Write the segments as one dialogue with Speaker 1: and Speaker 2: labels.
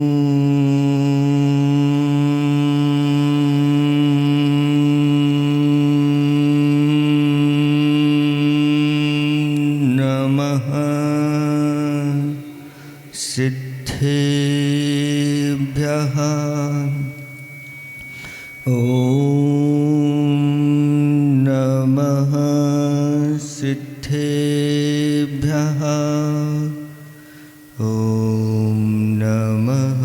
Speaker 1: नमः सिद्धेभ्यः। ॐ नमः सिद्धेभ्यः। ॐ नमः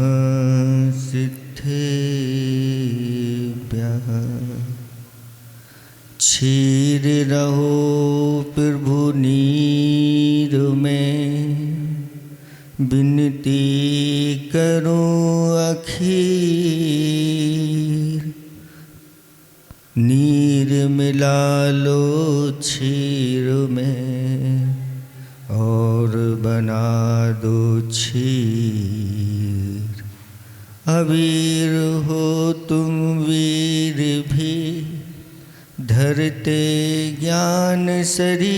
Speaker 1: सिद्धेभ्यः। क्षीर रहो प्रभु नीर में, विनती करूं अखीर। नीर मिला लो क्षीर में, और बना दो क्षीर। अवीर हो तुम वीर भी, धरते ज्ञान शरीर।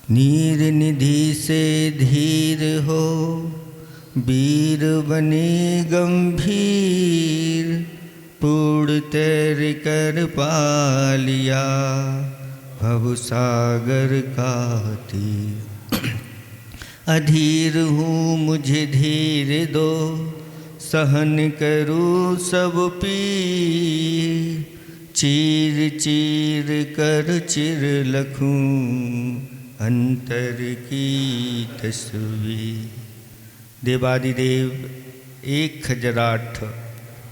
Speaker 1: नीर निधि से धीर हो, वीर बने गंभीर। पूर्ण तैर कर पालिया, भव सागर का तीर। अधीर हूँ मुझे धीर दो, सहन करूँ सब पीर। चीर चीर कर चिर लखूं, अंतर की तस्वीर। देवादिदेव 1008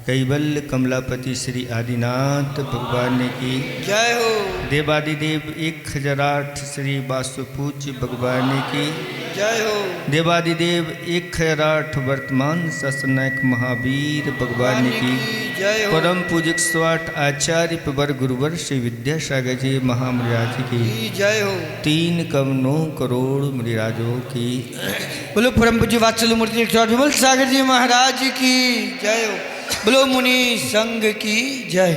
Speaker 1: कैवल्य कमलापति श्री आदिनाथ भगवान की
Speaker 2: जय हो।
Speaker 1: देवादिदेव 1008 श्री वासुपूज्य भगवान की
Speaker 2: जय हो।
Speaker 1: देवादिदेव 1008 वर्तमान ससनायक महावीर भगवान की
Speaker 2: जय हो।
Speaker 1: परम पूजक स्वाट आचार्य पवर गुरुवर श्री विद्यासागर जी महामृराज की
Speaker 2: जय हो।
Speaker 1: 3 कम 9 करोड़ मृराजों की।
Speaker 2: बोलो परम पूज्य वात्सल मूर्ति विमल सागर जी महाराज की जय हो। बोलो मुनि संघ की जय।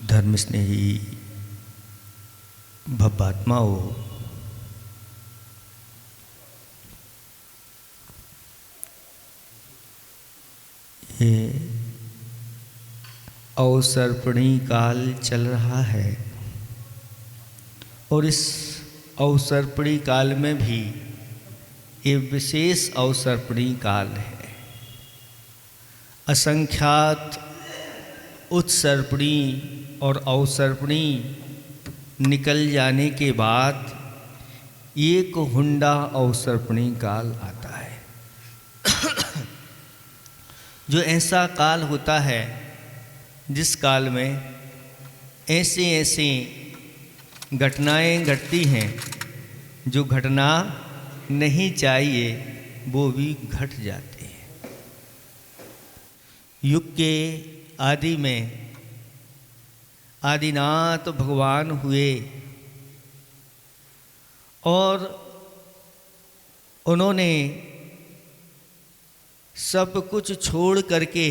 Speaker 1: धर्म स्नेही भव्यात्माओं, ये अवसर्पणी काल चल रहा है, और इस अवसर्पणी काल में भी ये विशेष अवसर्पणी काल है। असंख्यात उत्सर्पणी और अवसर्पणी निकल जाने के बाद एक हुंडा अवसर्पणी काल आता है। जो ऐसा काल होता है जिस काल में ऐसी ऐसी घटनाएं घटती हैं जो घटना नहीं चाहिए वो भी घट जाते हैं। युग के आदि में आदिनाथ भगवान हुए, और उन्होंने सब कुछ छोड़ करके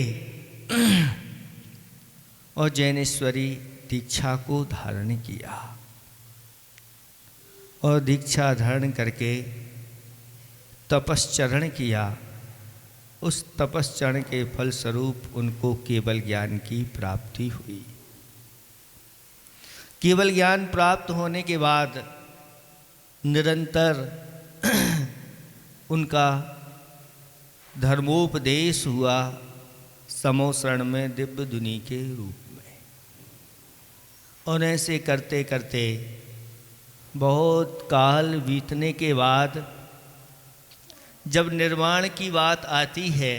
Speaker 1: और जैनेश्वरी दीक्षा को धारण किया, और दीक्षा धारण करके तपश्चरण किया। उस तपश्चरण के फलस्वरूप उनको केवल ज्ञान की प्राप्ति हुई। केवल ज्ञान प्राप्त होने के बाद निरंतर उनका धर्मोपदेश हुआ समोसरण में दिव्य दुनी के रूप में। और ऐसे करते करते बहुत काल बीतने के बाद जब निर्वाण की बात आती है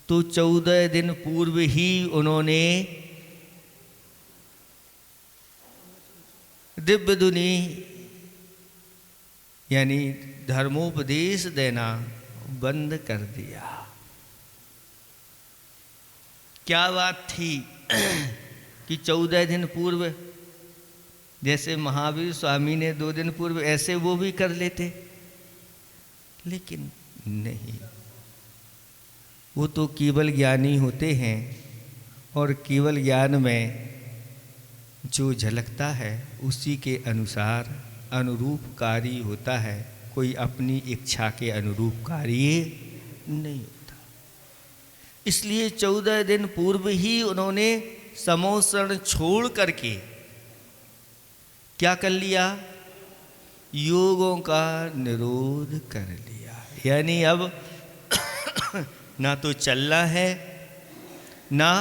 Speaker 1: तो 14 दिन पूर्व ही उन्होंने दिव्य दुनी यानी धर्मोपदेश देना बंद कर दिया। क्या बात थी कि 14 दिन पूर्व, जैसे महावीर स्वामी ने 2 दिन पूर्व ऐसे वो भी कर लेते, लेकिन नहीं, वो तो केवल ज्ञानी होते हैं और केवल ज्ञान में जो झलकता है उसी के अनुसार अनुरूप कार्य होता है, कोई अपनी इच्छा के अनुरूप कार्य नहीं होता। इसलिए 14 दिन पूर्व ही उन्होंने समोसरण छोड़ करके क्या कर लिया? योगों का निरोध कर लिया। यानी अब ना तो चलना है, ना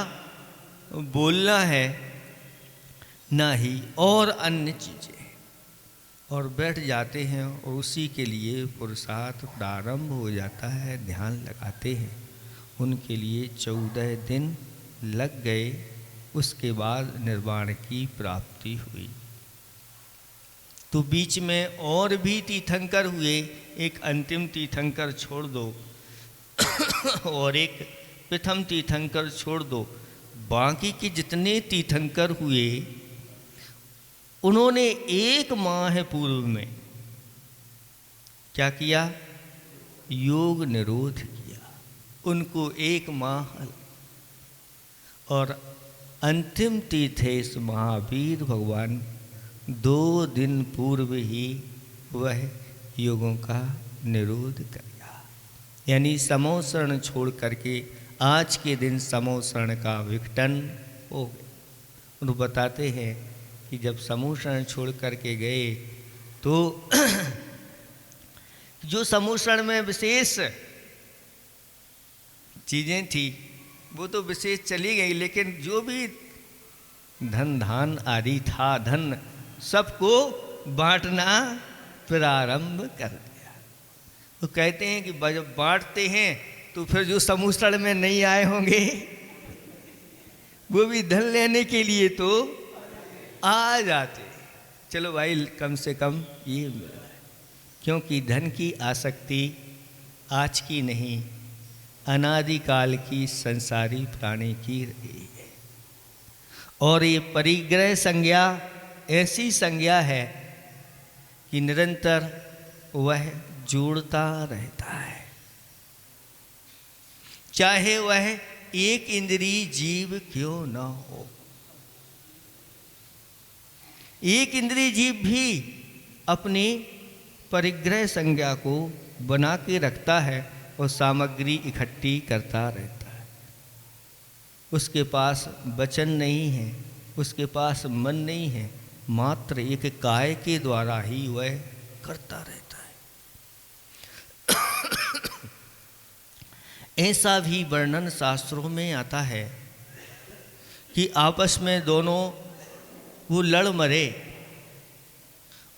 Speaker 1: बोलना है, ना ही और अन्य चीज़ें, और बैठ जाते हैं और उसी के लिए पुरुषार्थ प्रारंभ हो जाता है, ध्यान लगाते हैं। उनके लिए 14 दिन लग गए, उसके बाद निर्वाण की प्राप्ति हुई। तो बीच में और भी तीर्थंकर हुए, एक अंतिम तीर्थंकर छोड़ दो और एक प्रथम तीर्थंकर छोड़ दो, बाकी के जितने तीर्थंकर हुए उन्होंने 1 माह पूर्व में क्या किया? योग निरोध किया। उनको 1 माह, और अंतिम तीर्थेश महावीर भगवान 2 दिन पूर्व ही वह योगों का निरोध कर गया। यानी समोसरण छोड़ करके आज के दिन समोसरण का विघटन हो गया। उन्होंने बताते हैं कि जब समोसरण छोड़ करके गए तो जो समोसरण में विशेष चीज़ें थी वो तो विशेष चली गई, लेकिन जो भी धन धान आदि था, धन सबको बांटना प्रारंभ कर दिया। तो कहते हैं कि जब बांटते हैं तो फिर जो समोसरण में नहीं आए होंगे वो भी धन लेने के लिए तो आ जाते। चलो भाई कम से कम ये मिल रहा है, क्योंकि धन की आसक्ति आज की नहीं, अनादिकाल की संसारी प्राणी की रही है। और ये परिग्रह संज्ञा ऐसी संज्ञा है कि निरंतर वह जोड़ता रहता है, चाहे वह एक इंद्रिय जीव क्यों न हो। एक इंद्रिय जीव भी अपनी परिग्रह संज्ञा को बना के रखता है और सामग्री इकट्ठी करता रहता है। उसके पास वचन नहीं है, उसके पास मन नहीं है, मात्र एक काय के द्वारा ही वह करता रहता है। ऐसा भी वर्णन शास्त्रों में आता है कि आपस में दोनों वो लड़ मरे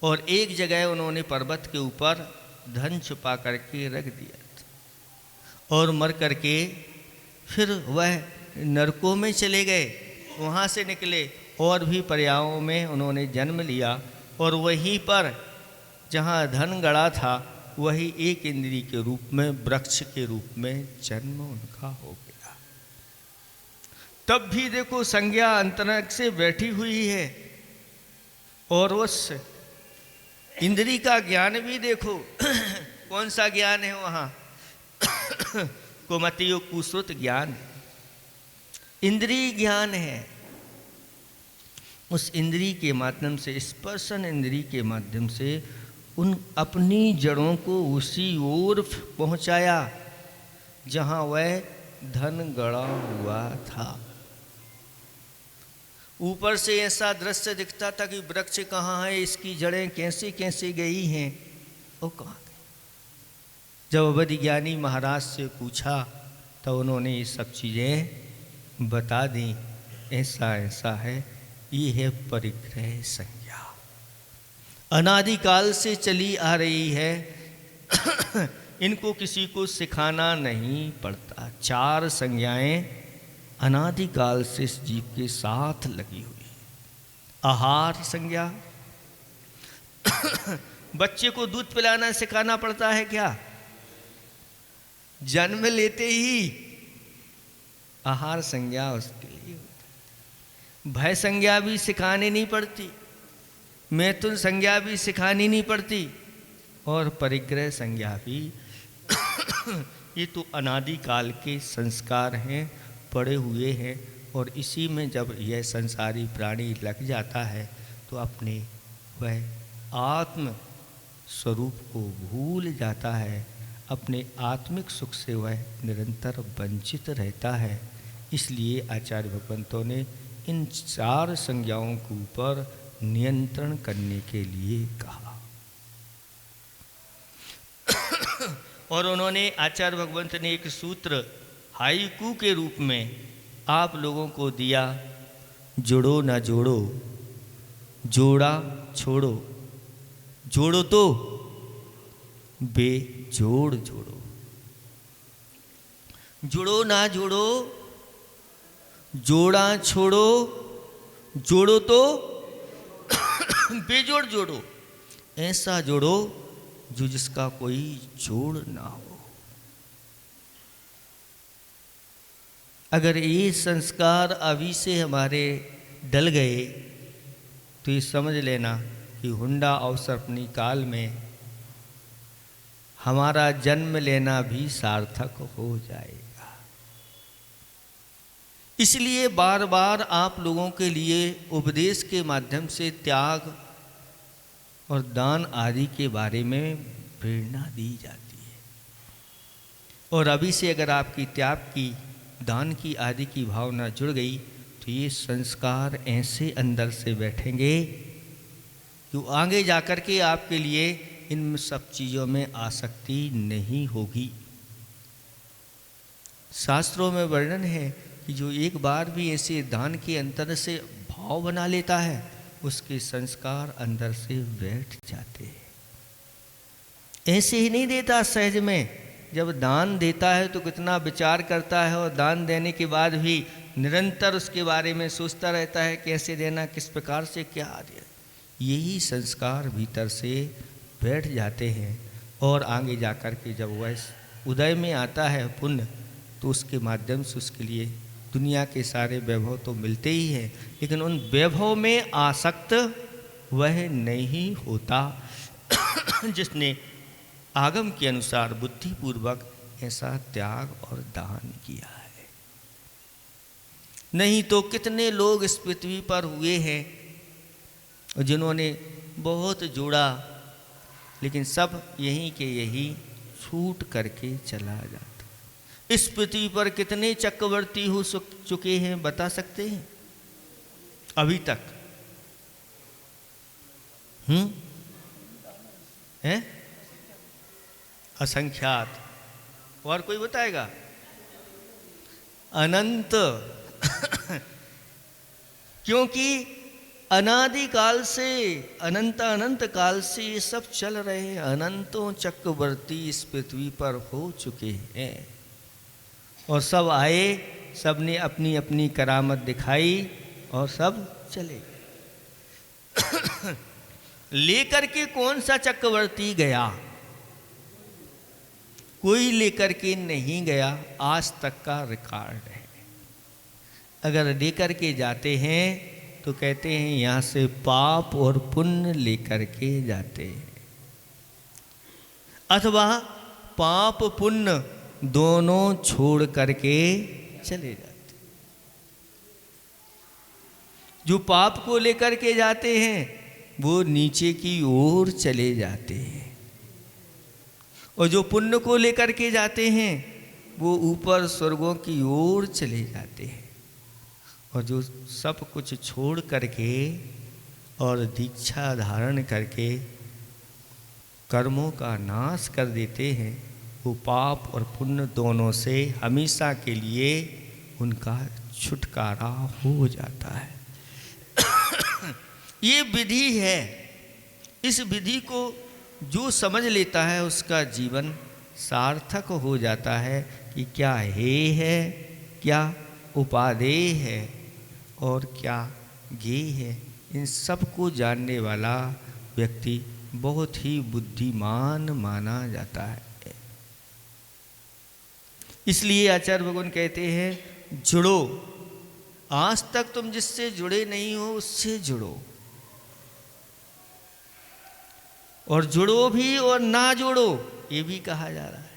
Speaker 1: और एक जगह उन्होंने पर्वत के ऊपर धन छुपा करके रख दिया था और मर करके फिर वह नरकों में चले गए। वहाँ से निकले और भी पर्यायों में उन्होंने जन्म लिया और वहीं पर जहाँ धन गड़ा था वही एक इंद्रिय के रूप में, वृक्ष के रूप में जन्म उनका हो गया। तब भी देखो संज्ञा अंतरंग से बैठी हुई है और उस इंद्रिय का ज्ञान भी देखो कौन सा ज्ञान है वहाँ कुमतियो कुश्रुत ज्ञान, इंद्रिय ज्ञान है। उस इंद्रिय के माध्यम से, स्पर्शन इंद्रिय के माध्यम से उन अपनी जड़ों को उसी ओर पहुंचाया जहां वह धन गड़ा हुआ था। ऊपर से ऐसा दृश्य दिखता था कि वृक्ष कहाँ है, इसकी जड़ें कैसे कैसे गई हैं, वो कहाँ गई। जब अवधि ज्ञानी महाराज से पूछा तो उन्होंने ये सब चीज़ें बता दी। ऐसा ऐसा है, ये है परिग्रह संज्ञा, अनादिकाल से चली आ रही है। इनको किसी को सिखाना नहीं पड़ता। 4 संज्ञाएं अनादिकाल से इस जीव के साथ लगी हुई। आहार संज्ञा, बच्चे को दूध पिलाना सिखाना पड़ता है क्या? जन्म लेते ही आहार संज्ञा उसके लिए होती। भय संज्ञा भी सिखानी नहीं पड़ती, मैथुन संज्ञा भी सिखानी नहीं पड़ती, और परिग्रह संज्ञा भी ये तो अनादिकाल के संस्कार हैं, पड़े हुए हैं और इसी में जब यह संसारी प्राणी लग जाता है तो अपने वह आत्म स्वरूप को भूल जाता है, अपने आत्मिक सुख से वह निरंतर वंचित रहता है। इसलिए आचार्य भगवंतों ने इन 4 संज्ञाओं के ऊपर नियंत्रण करने के लिए कहा। और उन्होंने आचार्य भगवंत ने एक सूत्र हाइकू के रूप में आप लोगों को दिया, जोड़ो ना जोड़ो, जोड़ा छोड़ो, जोड़ो तो बेजोड़ जोड़ो, जोड़ो ना जोड़ो, जोड़ा छोड़ो, जोड़ो तो बेजोड़ जोड़ो, ऐसा जोड़ो जो जिसका कोई जोड़ ना हो। अगर ये संस्कार अभी से हमारे डल गए तो ये समझ लेना कि हुंडा अवसर्पणी काल में हमारा जन्म लेना भी सार्थक हो जाएगा। इसलिए बार बार आप लोगों के लिए उपदेश के माध्यम से त्याग और दान आदि के बारे में प्रेरणा दी जाती है। और अभी से अगर आपकी त्याग की, दान की आदि की भावना जुड़ गई तो ये संस्कार ऐसे अंदर से बैठेंगे कि आगे जाकर के आपके लिए इन सब चीज़ों में आसक्ति नहीं होगी। शास्त्रों में वर्णन है कि जो एक बार भी ऐसे दान के अंतर से भाव बना लेता है उसके संस्कार अंदर से बैठ जाते हैं। ऐसे ही नहीं देता सहज में, जब दान देता है तो कितना विचार करता है और दान देने के बाद भी निरंतर उसके बारे में सोचता रहता है कैसे देना, किस प्रकार से क्या दे। यही संस्कार भीतर से बैठ जाते हैं और आगे जाकर के जब वह उदय में आता है पुण्य तो उसके माध्यम से उसके लिए दुनिया के सारे वैभव तो मिलते ही हैं, लेकिन उन वैभव में आसक्त वह नहीं होता जिसने आगम के अनुसार बुद्धिपूर्वक ऐसा त्याग और दान किया है। नहीं तो कितने लोग इस पृथ्वी पर हुए हैं जिन्होंने बहुत जोड़ा, लेकिन सब यहीं के यही छूट करके चला जाता। इस पृथ्वी पर कितने चक्रवर्ती हो चुके हैं बता सकते हैं अभी तक? हैं? असंख्यात। और कोई बताएगा? अनंत क्योंकि अनादिकाल से अनंत काल से ये सब चल रहे हैं। अनंतों चक्रवर्ती इस पृथ्वी पर हो चुके हैं और सब आए, सब ने अपनी अपनी करामत दिखाई और सब चले लेकर के कौन सा चक्रवर्ती गया? कोई लेकर के नहीं गया, आज तक का रिकॉर्ड है। अगर लेकर के जाते हैं तो कहते हैं यहाँ से पाप और पुण्य लेकर के जाते हैं, अथवा पाप पुण्य दोनों छोड़ करके चले जाते। जो पाप को लेकर के जाते हैं वो नीचे की ओर चले जाते हैं और जो पुण्य को लेकर के जाते हैं वो ऊपर स्वर्गों की ओर चले जाते हैं। और जो सब कुछ छोड़ करके और दीक्षा धारण करके कर्मों का नाश कर देते हैं वो पाप और पुण्य दोनों से हमेशा के लिए उनका छुटकारा हो जाता है। ये विधि है। इस विधि को जो समझ लेता है उसका जीवन सार्थक हो जाता है कि क्या हेय है, क्या उपादेय है और क्या ज्ञेय है। इन सब को जानने वाला व्यक्ति बहुत ही बुद्धिमान माना जाता है। इसलिए आचार्य भगवान कहते हैं जुड़ो। आज तक तुम जिससे जुड़े नहीं हो उससे जुड़ो, और जुड़ो भी और ना जोड़ो ये भी कहा जा रहा है।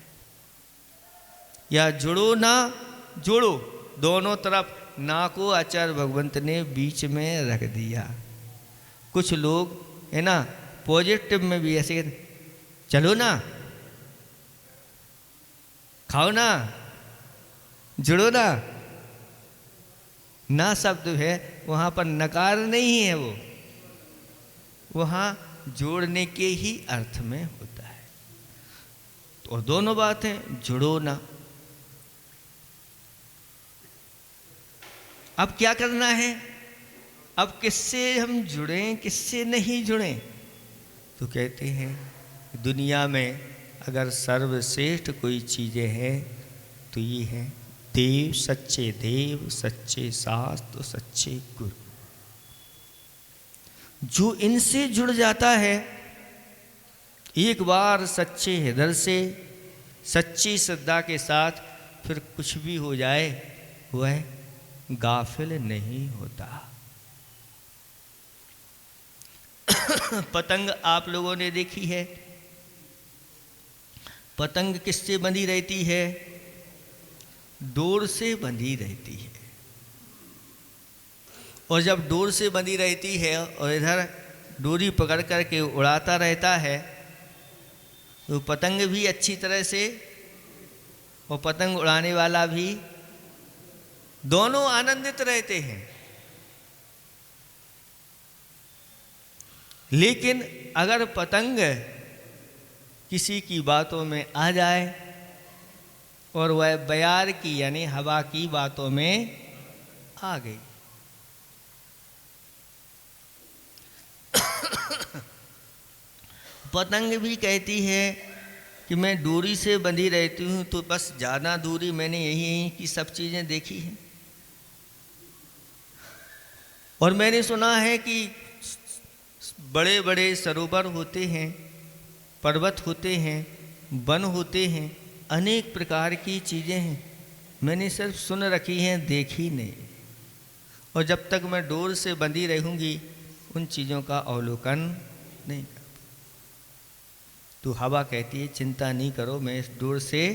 Speaker 1: या जुड़ो ना जोड़ो, दोनों तरफ ना को आचार्य भगवंत ने बीच में रख दिया। कुछ लोग है ना पॉजिटिव में भी ऐसे कहते, चलो ना, खाओ ना, जुड़ो ना। ना शब्द है वहाँ पर नकार नहीं है, वो वहाँ जोड़ने के ही अर्थ में होता है। और दोनों बातें, जुड़ो ना। अब क्या करना है, अब किससे हम जुड़ें किससे नहीं जुड़ें? तो कहते हैं दुनिया में अगर सर्वश्रेष्ठ कोई चीज़ें हैं तो ये है देव, सच्चे देव, सच्चे शास्त्र, सच्चे गुरु। जो इनसे जुड़ जाता है एक बार सच्चे हृदय से, सच्ची श्रद्धा के साथ, फिर कुछ भी हो जाए वह गाफिल नहीं होता। पतंग आप लोगों ने देखी है, पतंग किससे बंधी रहती है? डोर से बंधी रहती है। और जब डोर से बंधी रहती है और इधर डोरी पकड़ कर के उड़ाता रहता है तो पतंग भी अच्छी तरह से और पतंग उड़ाने वाला भी दोनों आनंदित रहते हैं। लेकिन अगर पतंग किसी की बातों में आ जाए और वह बयार की यानी हवा की बातों में आ गई, पतंग भी कहती है कि मैं डोरी से बंधी रहती हूँ तो बस ज़्यादा दूरी मैंने यही की सब चीज़ें देखी हैं। और मैंने सुना है कि बड़े बड़े सरोवर होते हैं, पर्वत होते हैं, वन होते हैं, अनेक प्रकार की चीज़ें हैं, मैंने सिर्फ सुन रखी हैं, देखी नहीं। और जब तक मैं डोर से बंधी रहूँगी उन चीज़ों का अवलोकन नहीं कर। तो हवा कहती है चिंता नहीं करो, मैं इस डोर से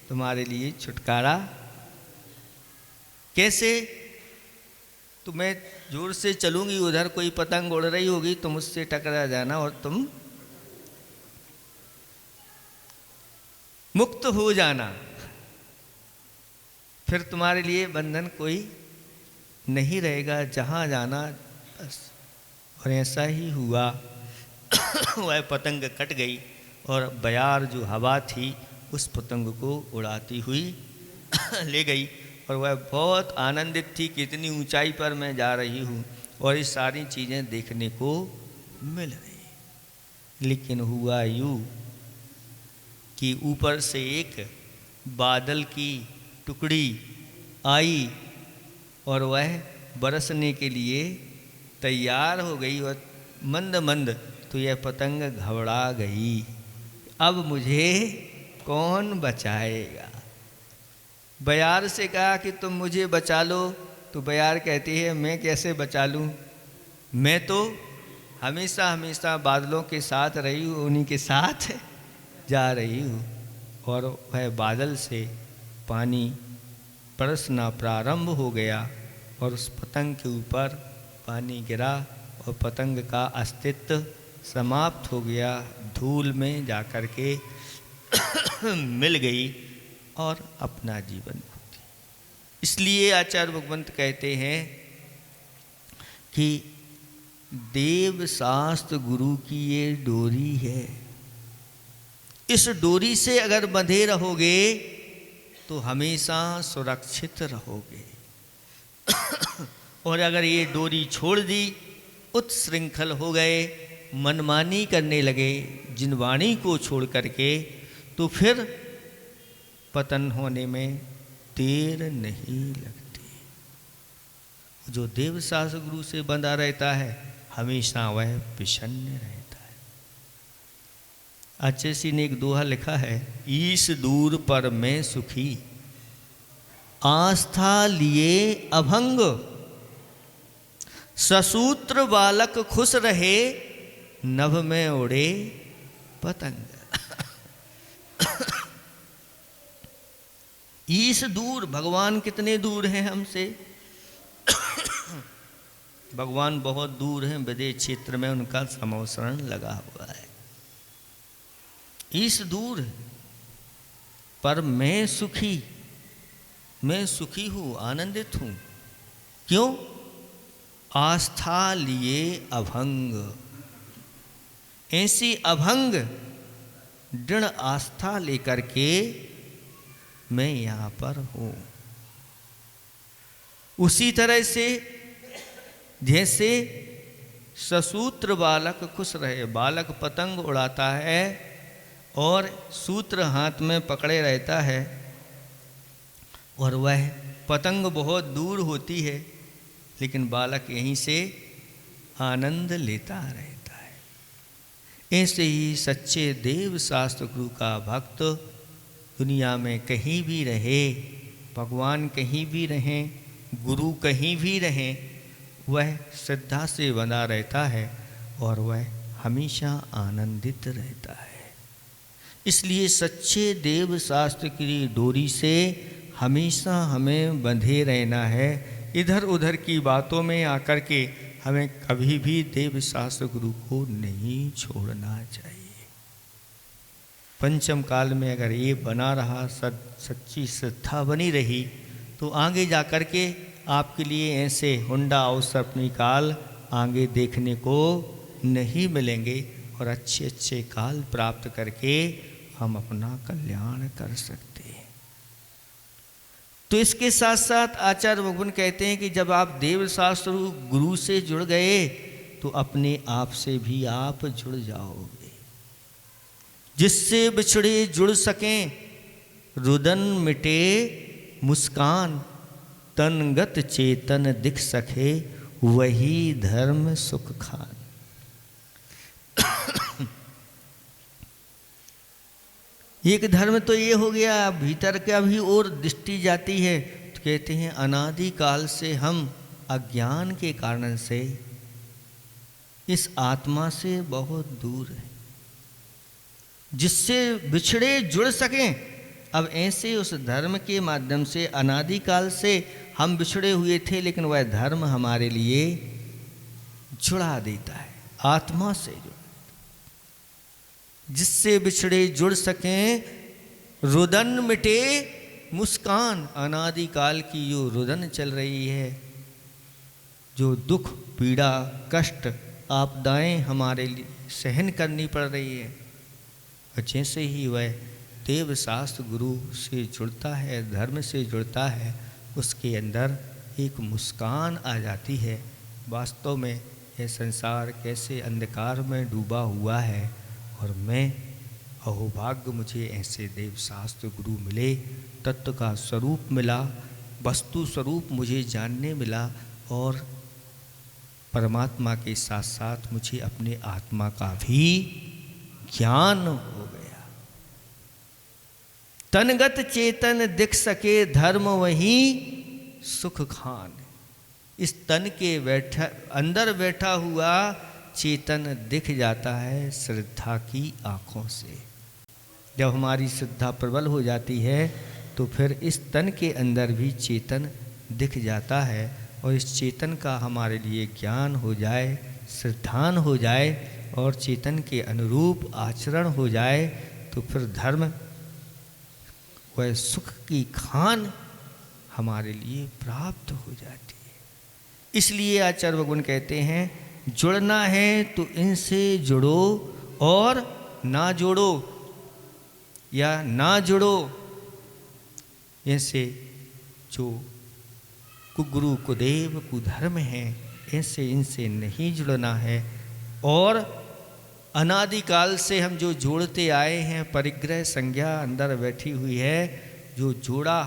Speaker 1: तुम्हारे लिए छुटकारा। कैसे? तो मैं जोर से चलूँगी, उधर कोई पतंग उड़ रही होगी, तुम उससे टकरा जाना और तुम मुक्त हो जाना, फिर तुम्हारे लिए बंधन कोई नहीं रहेगा, जहाँ जाना बस। और ऐसा ही हुआ। वह पतंग कट गई और बयार जो हवा थी उस पतंग को उड़ाती हुई ले गई। और वह बहुत आनंदित थी कि इतनी ऊंचाई पर मैं जा रही हूँ और ये सारी चीज़ें देखने को मिल रही। लेकिन हुआ यूँ कि ऊपर से एक बादल की टुकड़ी आई और वह बरसने के लिए तैयार हो गई और मंद मंद, तो यह पतंग घबरा गई, अब मुझे कौन बचाएगा। बयार से कहा कि तुम मुझे बचा लो, तो बयार कहती है मैं कैसे बचा लूँ, मैं तो हमेशा हमेशा बादलों के साथ रही हूँ, उन्हीं के साथ जा रही हूँ। और वह बादल से पानी बरसना प्रारंभ हो गया और उस पतंग के ऊपर पानी गिरा और पतंग का अस्तित्व समाप्त हो गया, धूल में जाकर के मिल गई और अपना जीवन खो दिया। इसलिए आचार्य भगवंत कहते हैं कि देव शास्त्र गुरु की ये डोरी है, इस डोरी से अगर बंधे रहोगे तो हमेशा सुरक्षित रहोगे। और अगर ये डोरी छोड़ दी, उत्श्रृंखल हो गए, मनमानी करने लगे जिनवाणी को छोड़ करके, तो फिर पतन होने में देर नहीं लगती। जो देव शास्त्र गुरु से बंधा रहता है हमेशा वह प्रसन्न रहता है। आचार्य ने एक दोहा लिखा है, ईश दूर पर मैं सुखी, आस्था लिए अभंग, ससूत्र बालक खुश रहे, नभ में उड़े पतंग। ईश दूर, भगवान कितने दूर हैं हमसे, भगवान बहुत दूर हैं, विदेश क्षेत्र में उनका समोसरण लगा हुआ है। ईश दूर है, पर मैं सुखी हूँ, आनंदित हूँ। क्यों? आस्था लिए अभंग। ऐसी अभंग दृढ़ आस्था लेकर के मैं यहाँ पर हूँ। उसी तरह से जैसे ससूत्र बालक खुश रहे, बालक पतंग उड़ाता है और सूत्र हाथ में पकड़े रहता है और वह पतंग बहुत दूर होती है, लेकिन बालक यहीं से आनंद लेता रहता है। ऐसे ही सच्चे देव शास्त्र गुरु का भक्त दुनिया में कहीं भी रहे, भगवान कहीं भी रहें, गुरु कहीं भी रहें, वह श्रद्धा से बना रहता है और वह हमेशा आनंदित रहता है। इसलिए सच्चे देव शास्त्र की डोरी से हमेशा हमें बंधे रहना है। इधर उधर की बातों में आकर के हमें कभी भी देव शास्त्र गुरु को नहीं छोड़ना चाहिए। पंचम काल में अगर ये बना रहा, सच्ची श्रद्धा बनी रही, तो आगे जाकर के आपके लिए ऐसे हुंडा अवसर अपनी काल आगे देखने को नहीं मिलेंगे और अच्छे अच्छे काल प्राप्त करके हम अपना कल्याण कर सकते हैं। तो इसके साथ साथ आचार्य भगवान कहते हैं कि जब आप देव शास्त्र गुरु से जुड़ गए तो अपने आप से भी आप जुड़ जाओगे। जिससे बिछड़े जुड़ सकें, रुदन मिटे मुस्कान, तनगत चेतन दिख सके, वही धर्म सुख खान। एक धर्म तो ये हो गया, भीतर का भी और दृष्टि जाती है तो कहते हैं अनादि काल से हम अज्ञान के कारण से इस आत्मा से बहुत दूर है। जिससे बिछड़े जुड़ सकें, अब ऐसे उस धर्म के माध्यम से अनादि काल से हम बिछड़े हुए थे, लेकिन वह धर्म हमारे लिए जुड़ा देता है, आत्मा से जुड़ा। जिससे बिछड़े जुड़ सकें, रुदन मिटे मुस्कान। अनादि काल की जो रुदन चल रही है, जो दुख पीड़ा कष्ट आपदाएं हमारे लिए सहन करनी पड़ रही है, और जैसे ही वह देव शास्त्र गुरु से जुड़ता है, धर्म से जुड़ता है, उसके अंदर एक मुस्कान आ जाती है। वास्तव में यह संसार कैसे अंधकार में डूबा हुआ है और मैं अहोभाग्य मुझे ऐसे देव शास्त्र गुरु मिले, तत्व का स्वरूप मिला, वस्तु स्वरूप मुझे जानने मिला और परमात्मा के साथ साथ मुझे अपने आत्मा का भी ज्ञान हो गया। तनगत चेतन दिख सके, धर्म वही सुख खान। इस तन के अंदर बैठा हुआ चेतन दिख जाता है श्रद्धा की आँखों से। जब हमारी श्रद्धा प्रबल हो जाती है तो फिर इस तन के अंदर भी चेतन दिख जाता है, और इस चेतन का हमारे लिए ज्ञान हो जाए, श्रद्धान हो जाए और चेतन के अनुरूप आचरण हो जाए, तो फिर धर्म वह सुख की खान हमारे लिए प्राप्त हो जाती है। इसलिए आचार्य भगवान कहते हैं, जुड़ना है तो इनसे जुड़ो और ना जोड़ो या ना जुड़ो। ऐसे जो कुगुरु कुदेव कुधर्म हैं, ऐसे इनसे नहीं जुड़ना है। और अनादिकाल से हम जो जोड़ते आए हैं, परिग्रह संज्ञा अंदर बैठी हुई है, जो जोड़ा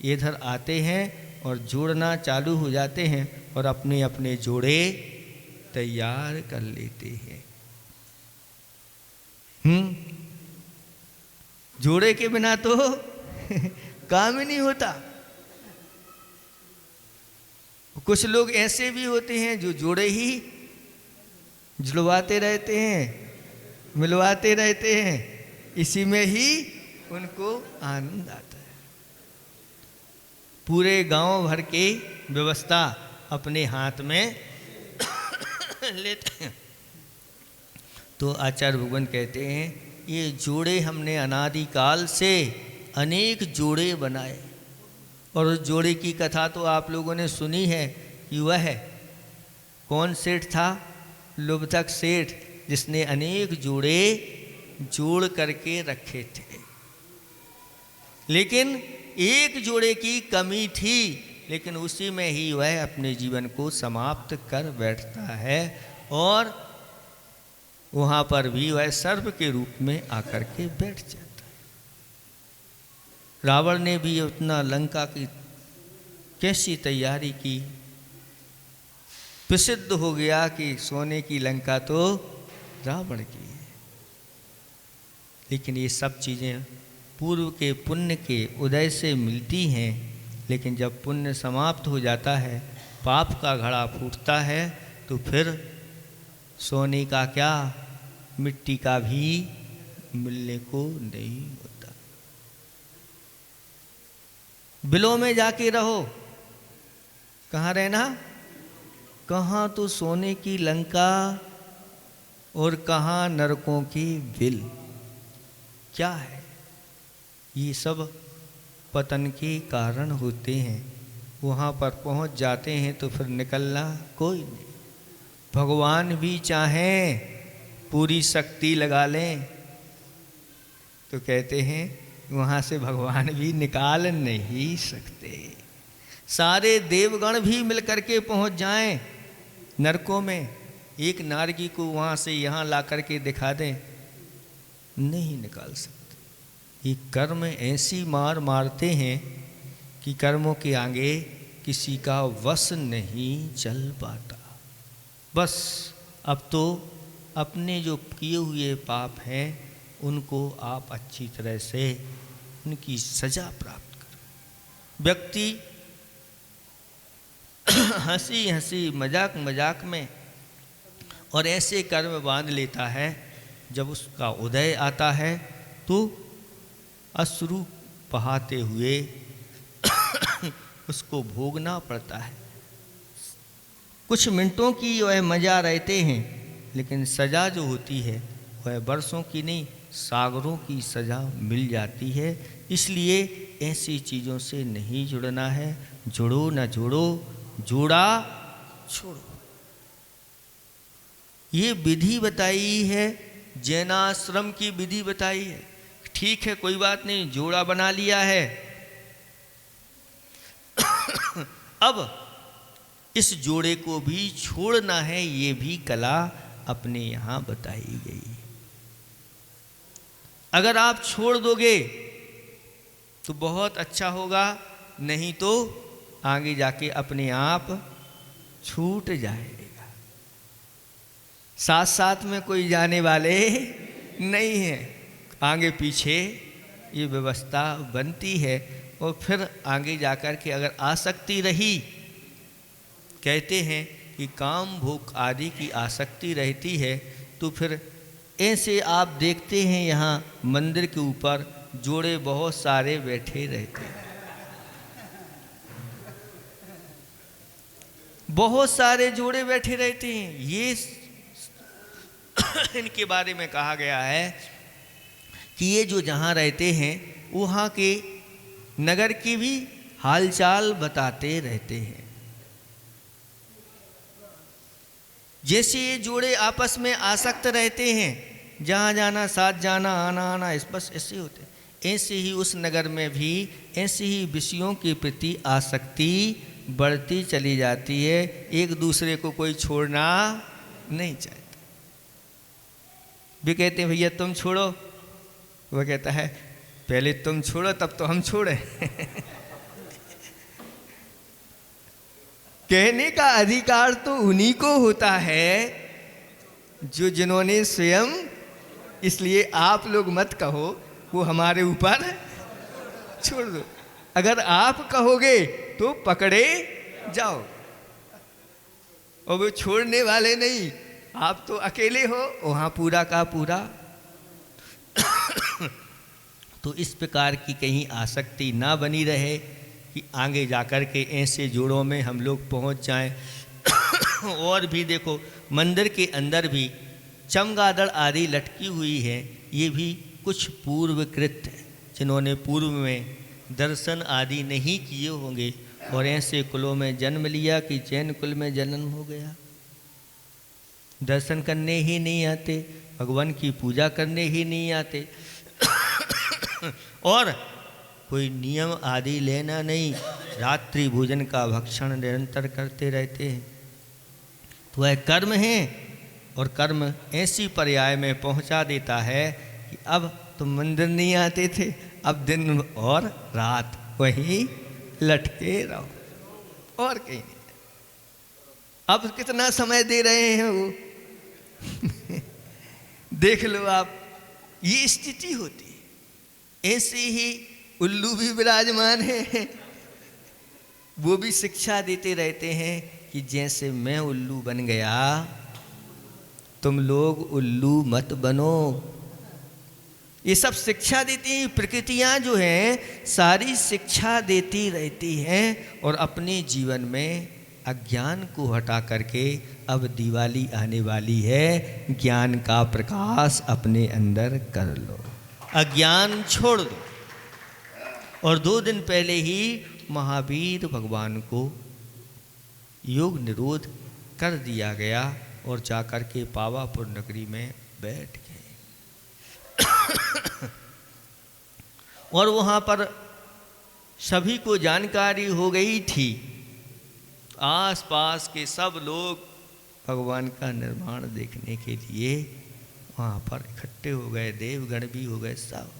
Speaker 1: इधर आते हैं और जोड़ना चालू हो जाते हैं और अपने अपने जोड़े तैयार कर लेते हैं। जोड़े के बिना तो काम ही नहीं होता। कुछ लोग ऐसे भी होते हैं जो जोड़े ही जुड़वाते रहते हैं, मिलवाते रहते हैं, इसी में ही उनको आनंद आता है। पूरे गांव भर की व्यवस्था अपने हाथ में लेते हैं। तो आचार्य भगवान कहते हैं ये जोड़े हमने अनादिकाल से अनेक जोड़े बनाए, और उस जोड़े की कथा तो आप लोगों ने सुनी है कि वह कौन सेठ था? लुब्धक सेठ, जिसने अनेक जोड़े जोड़ करके रखे थे, लेकिन एक जोड़े की कमी थी, लेकिन उसी में ही वह अपने जीवन को समाप्त कर बैठता है, और वहाँ पर भी वह सर्प के रूप में आकर के बैठ जाता है। रावण ने भी उतना लंका की कैसी तैयारी की, प्रसिद्ध हो गया कि सोने की लंका तो रावण की है। लेकिन ये सब चीज़ें पूर्व के पुण्य के उदय से मिलती हैं, लेकिन जब पुण्य समाप्त हो जाता है, पाप का घड़ा फूटता है, तो फिर सोने का क्या, मिट्टी का भी मिलने को नहीं होता। बिलों में जाके रहो, कहाँ रहना? कहाँ तो सोने की लंका और कहाँ नरकों की बिल। क्या है? ये सब पतन के कारण होते हैं। वहाँ पर पहुँच जाते हैं तो फिर निकलना कोई नहीं। भगवान भी चाहें पूरी शक्ति लगा लें तो कहते हैं वहाँ से भगवान भी निकाल नहीं सकते। सारे देवगण भी मिलकर के पहुँच जाएं नरकों में, एक नारगी को वहाँ से यहाँ ला करके दिखा दें, नहीं निकाल सकते। ये कर्म ऐसी मार मारते हैं कि कर्मों के आगे किसी का वश नहीं चल पाता। बस अब तो अपने जो किए हुए पाप हैं उनको आप अच्छी तरह से उनकी सजा प्राप्त करें। व्यक्ति हंसी हंसी मजाक मजाक में और ऐसे कर्म बांध लेता है, जब उसका उदय आता है तो अश्रु बहाते हुए उसको भोगना पड़ता है। कुछ मिनटों की वह मज़ा रहते हैं, लेकिन सज़ा जो होती है वह बरसों की नहीं, सागरों की सज़ा मिल जाती है। इसलिए ऐसी चीज़ों से नहीं जुड़ना है। जुड़ो न जोड़ो, जोड़ा छोड़ो। ये विधि बताई है, जैनाश्रम की विधि बताई है। ठीक है, कोई बात नहीं, जोड़ा बना लिया है, अब इस जोड़े को भी छोड़ना है। ये भी कला अपने यहाँ बताई गई। अगर आप छोड़ दोगे तो बहुत अच्छा होगा, नहीं तो आगे जाके अपने आप छूट जाएगा। साथ साथ में कोई जाने वाले नहीं है, आगे पीछे ये व्यवस्था बनती है। और फिर आगे जाकर के अगर आसक्ति रही, कहते हैं कि काम भोग आदि की आसक्ति रहती है, तो फिर ऐसे आप देखते हैं यहाँ मंदिर के ऊपर जोड़े बहुत सारे बैठे रहते हैं, बहुत सारे जोड़े बैठे रहते हैं। ये इनके बारे में कहा गया है कि ये जो जहाँ रहते हैं वहाँ के नगर की भी हालचाल बताते रहते हैं। जैसे ये जोड़े आपस में आसक्त रहते हैं, जहाँ जाना साथ जाना, आना आना, इस बस ऐसे होते हैं, ऐसे ही उस नगर में भी ऐसे ही विषयों के प्रति आसक्ति बढ़ती चली जाती है। एक दूसरे को कोई छोड़ना नहीं चाहता। भी कहते हैं भैया तुम छोड़ो, वह कहता है पहले तुम छोड़ो तब तो हम छोड़े। कहने का अधिकार तो उन्हीं को होता है जो जिन्होंने स्वयं, इसलिए आप लोग मत कहो वो हमारे ऊपर छोड़ दो। अगर आप कहोगे तो पकड़े जाओ, और वो छोड़ने वाले नहीं, आप तो अकेले हो वहाँ पूरा का पूरा। तो इस प्रकार की कहीं आसक्ति ना बनी रहे कि आगे जाकर के ऐसे जोड़ों में हम लोग पहुंच जाएं। और भी देखो मंदिर के अंदर भी चमगादड़ आदि लटकी हुई है, ये भी कुछ पूर्वकृत है, जिन्होंने पूर्व में दर्शन आदि नहीं किए होंगे और ऐसे कुलों में जन्म लिया कि जैन कुल में जन्म हो गया। दर्शन करने ही नहीं आते, भगवान की पूजा करने ही नहीं आते और कोई नियम आदि लेना नहीं, रात्रि भोजन का भक्षण निरंतर करते रहते हैं। तो वह कर्म है और कर्म ऐसी पर्याय में पहुंचा देता है कि अब तुम मंदिर नहीं आते थे, अब दिन और रात वहीं लटके रहो और कहीं नहीं। अब कितना समय दे रहे हैं वो देख लो आप, ये स्थिति होती है। ऐसे ही उल्लू भी विराजमान है, वो भी शिक्षा देते रहते हैं कि जैसे मैं उल्लू बन गया तुम लोग उल्लू मत बनो। ये सब शिक्षा देती हैं, प्रकृतियां जो हैं सारी शिक्षा देती रहती हैं। और अपने जीवन में अज्ञान को हटा करके, अब दिवाली आने वाली है, ज्ञान का प्रकाश अपने अंदर कर लो, अज्ञान छोड़ दो। और 2 दिन पहले ही महावीर भगवान को योग निरोध कर दिया गया और जाकर के पावापुर नगरी में बैठ गए। और वहाँ पर सभी को जानकारी हो गई थी, आसपास के सब लोग भगवान का निर्माण देखने के लिए वहाँ पर इकट्ठे हो गए, देवगण भी हो गए सब।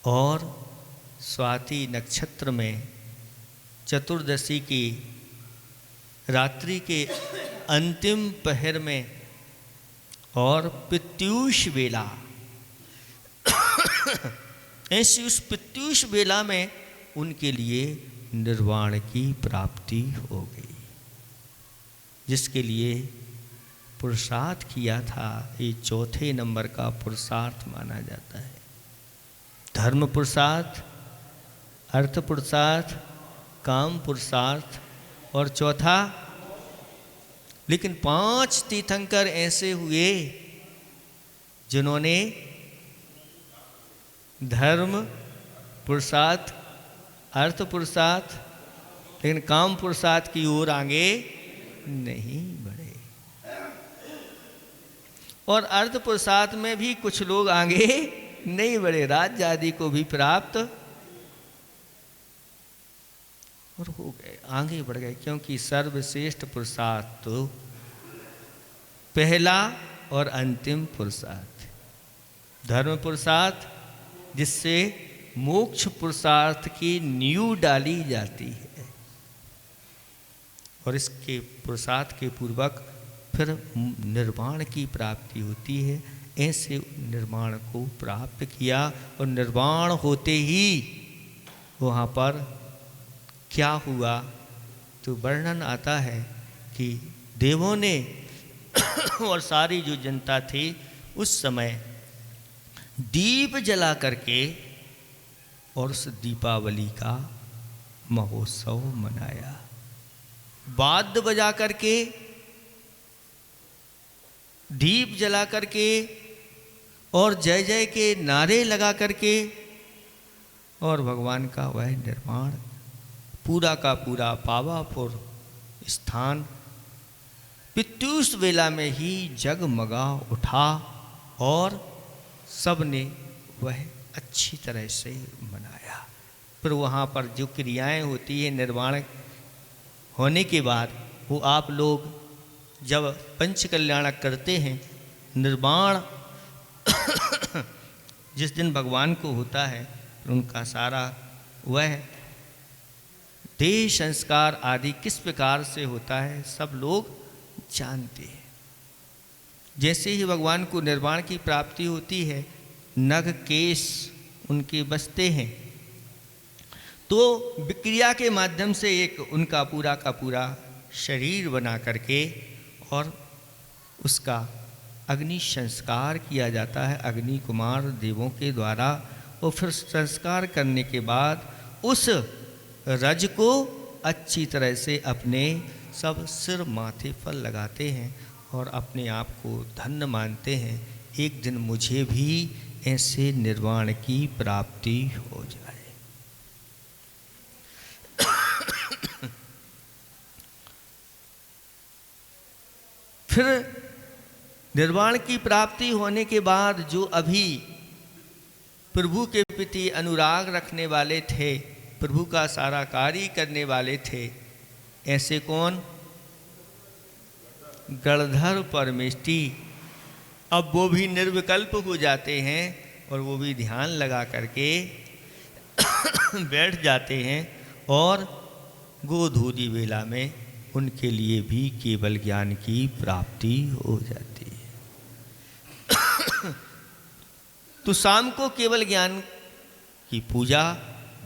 Speaker 1: और स्वाति नक्षत्र में चतुर्दशी की रात्रि के अंतिम पहर में और प्रत्यूष बेला ऐसी उस प्रत्यूष बेला में उनके लिए निर्वाण की प्राप्ति हो गई, जिसके लिए पुरुषार्थ किया था। ये 4थे नंबर का पुरुषार्थ माना जाता है। धर्म पुरुषार्थ, अर्थ पुरुषार्थ, काम पुरुषार्थ और चौथा। लेकिन 5 तीर्थंकर ऐसे हुए जिन्होंने धर्म पुरुषार्थ, अर्थ पुरुषार्थ, लेकिन काम पुरुषार्थ की ओर आगे नहीं बढ़े। और अर्थ पुरुषार्थ में भी कुछ लोग आगे नहीं बढ़े, राज्य आदि को भी प्राप्त और हो गए, आगे बढ़ गए। क्योंकि सर्वश्रेष्ठ पुरुषार्थ तो पहला और अंतिम पुरुषार्थ, धर्म पुरुषार्थ, जिससे मोक्ष पुरुषार्थ की नींव डाली जाती है। और इसके पुरुषार्थ के पूर्वक फिर निर्वाण की प्राप्ति होती है। ऐसे निर्वाण को प्राप्त किया और निर्वाण होते ही वहाँ पर क्या हुआ तो वर्णन आता है कि देवों ने और सारी जो जनता थी उस समय दीप जला करके और उस दीपावली का महोत्सव मनाया, वाद्य बजा करके, दीप जला करके और जय जय के नारे लगा करके, और भगवान का वह निर्माण पूरा का पूरा पावापुर स्थान प्रत्यूष वेला में ही जगमगा उठा और सब ने वह अच्छी तरह से मनाया। फिर वहाँ पर जो क्रियाएं होती है निर्वाण होने के बाद, वो आप लोग जब पंच कल्याणक करते हैं, निर्वाण जिस दिन भगवान को होता है, उनका सारा वह देह संस्कार आदि किस प्रकार से होता है सब लोग जानते हैं। जैसे ही भगवान को निर्वाण की प्राप्ति होती है, नग केश उनके बचते हैं, तो विक्रिया के माध्यम से एक उनका पूरा का पूरा शरीर बना करके और उसका अग्नि संस्कार किया जाता है अग्नि कुमार देवों के द्वारा। और फिर संस्कार करने के बाद उस रज को अच्छी तरह से अपने सब सिर माथे पर लगाते हैं और अपने आप को धन्य मानते हैं, एक दिन मुझे भी ऐसे निर्वाण की प्राप्ति हो जाए। फिर निर्वाण की प्राप्ति होने के बाद जो अभी प्रभु के प्रति अनुराग रखने वाले थे, प्रभु का सारा कार्य करने वाले थे, ऐसे कौन? गणधर परमेष्टि। अब वो भी निर्विकल्प हो जाते हैं और वो भी ध्यान लगा करके बैठ जाते हैं और गोधूली वेला में उनके लिए भी केवल ज्ञान की प्राप्ति हो जाती है। तो शाम को केवल ज्ञान की पूजा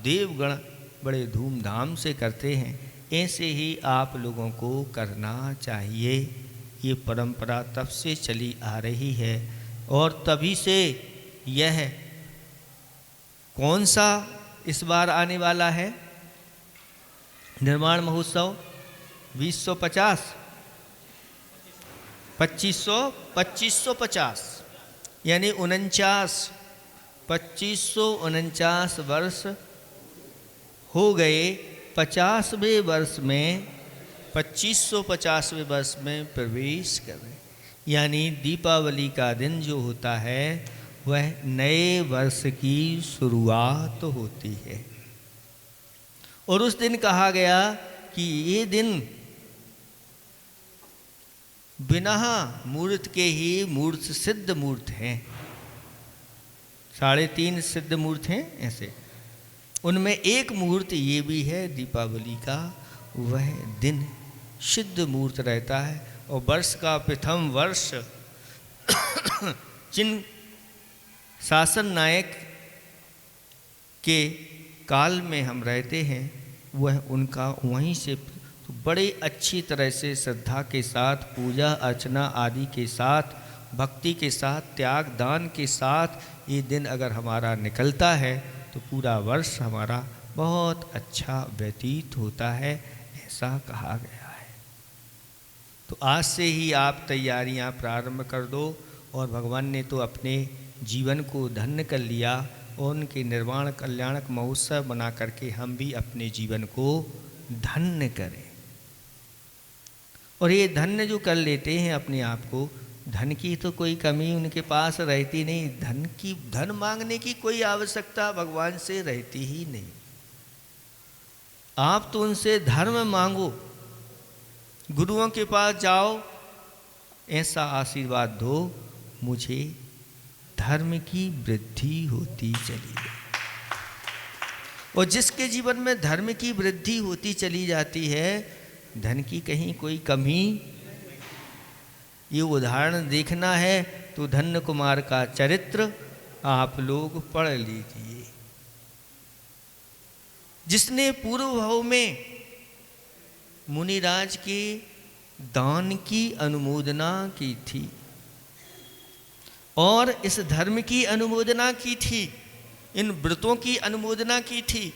Speaker 1: देवगण बड़े धूमधाम से करते हैं। ऐसे ही आप लोगों को करना चाहिए। ये परंपरा तब से चली आ रही है और तभी से यह कौन सा इस बार आने वाला है निर्वाण महोत्सव? 2050 2550 यानी 2549 वर्ष हो गए। 50वें वर्ष में 2550वें वर्ष में प्रवेश कर रहे, यानी दीपावली का दिन जो होता है वह नए वर्ष की शुरुआत होती है। और उस दिन कहा गया कि ये दिन बिना मूर्त के ही मूर्त सिद्ध मूर्त हैं। 3.5 सिद्ध मूर्त हैं ऐसे, उनमें एक मुहूर्त ये भी है दीपावली का, वह दिन सिद्ध मूर्त रहता है। और वर्ष का प्रथम वर्ष जिन शासन नायक के काल में हम रहते हैं वह उनका वहीं से तो बड़े अच्छी तरह से श्रद्धा के साथ पूजा अर्चना आदि के साथ भक्ति के साथ त्याग दान के साथ ये दिन अगर हमारा निकलता है तो पूरा वर्ष हमारा बहुत अच्छा व्यतीत होता है, ऐसा कहा गया है। तो आज से ही आप तैयारियां प्रारंभ कर दो और भगवान ने तो अपने जीवन को धन्य कर लिया और उनके निर्वाण कल्याणक महोत्सव बना करके हम भी अपने जीवन को धन्य करें। और ये धन्य जो कर लेते हैं अपने आप को, धन की तो कोई कमी उनके पास रहती नहीं, धन मांगने की कोई आवश्यकता भगवान से रहती ही नहीं। आप तो उनसे धर्म मांगो, गुरुओं के पास जाओ, ऐसा आशीर्वाद दो मुझे धर्म की वृद्धि होती चली जाए। और जिसके जीवन में धर्म की वृद्धि होती चली जाती है, धन की कहीं कोई कमी, ये उदाहरण देखना है तो धन्य कुमार का चरित्र आप लोग पढ़ लीजिए, जिसने पूर्व भाव में मुनिराज के दान की अनुमोदना की थी और इस धर्म की अनुमोदना की थी, इन व्रतों की अनुमोदना की थी।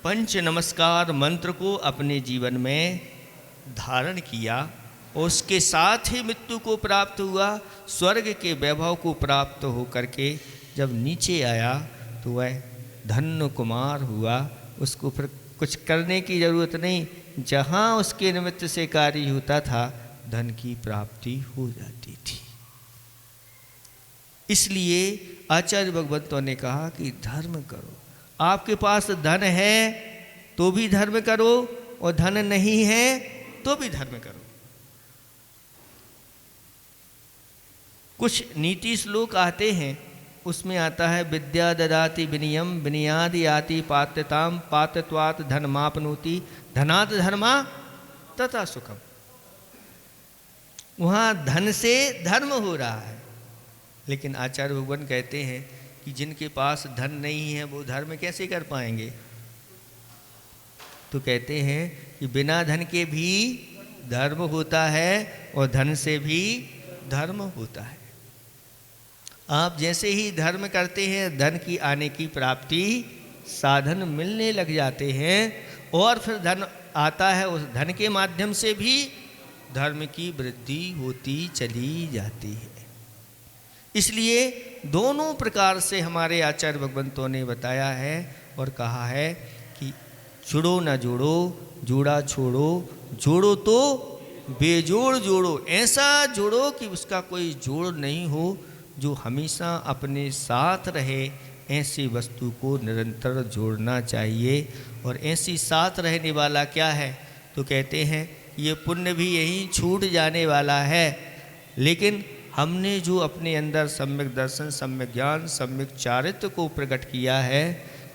Speaker 1: पंच नमस्कार मंत्र को अपने जीवन में धारण किया और उसके साथ ही मृत्यु को प्राप्त हुआ, स्वर्ग के वैभव को प्राप्त हो करके जब नीचे आया तो वह धन्य कुमार हुआ। उसको फिर कुछ करने की जरूरत नहीं, जहाँ उसके निमित्त से कार्य होता था धन की प्राप्ति हो जाती थी। इसलिए आचार्य भगवंतों ने कहा कि धर्म करो। आपके पास धन है तो भी धर्म करो और धन नहीं है तो भी धर्म करो। कुछ नीति श्लोक आते हैं, उसमें आता है विद्या ददाति विनियम विनियाद याति पात्यताम पात्यत्वात् धर्मापनोति धनात् धर्मा तथा सुखम। वहाँ धन से धर्म हो रहा है, लेकिन आचार्य भगवान कहते हैं कि जिनके पास धन नहीं है वो धर्म कैसे कर पाएंगे। तो कहते हैं कि बिना धन के भी धर्म होता है और धन से भी धर्म होता है। आप जैसे ही धर्म करते हैं धन की आने की प्राप्ति साधन मिलने लग जाते हैं और फिर धन आता है, उस धन के माध्यम से भी धर्म की वृद्धि होती चली जाती है। इसलिए दोनों प्रकार से हमारे आचार्य भगवंतों ने बताया है और कहा है कि जुड़ो न जोड़ो, जोड़ा छोड़ो, जोड़ो तो बेजोड़ जोड़ो। ऐसा जोड़ो कि उसका कोई जोड़ नहीं हो, जो हमेशा अपने साथ रहे। ऐसी वस्तु को निरंतर जोड़ना चाहिए। और ऐसी साथ रहने वाला क्या है, तो कहते हैं ये पुण्य भी यहीं छूट जाने वाला है। लेकिन हमने जो अपने अंदर सम्यक दर्शन, सम्यक ज्ञान, सम्यक चारित्र को प्रकट किया है,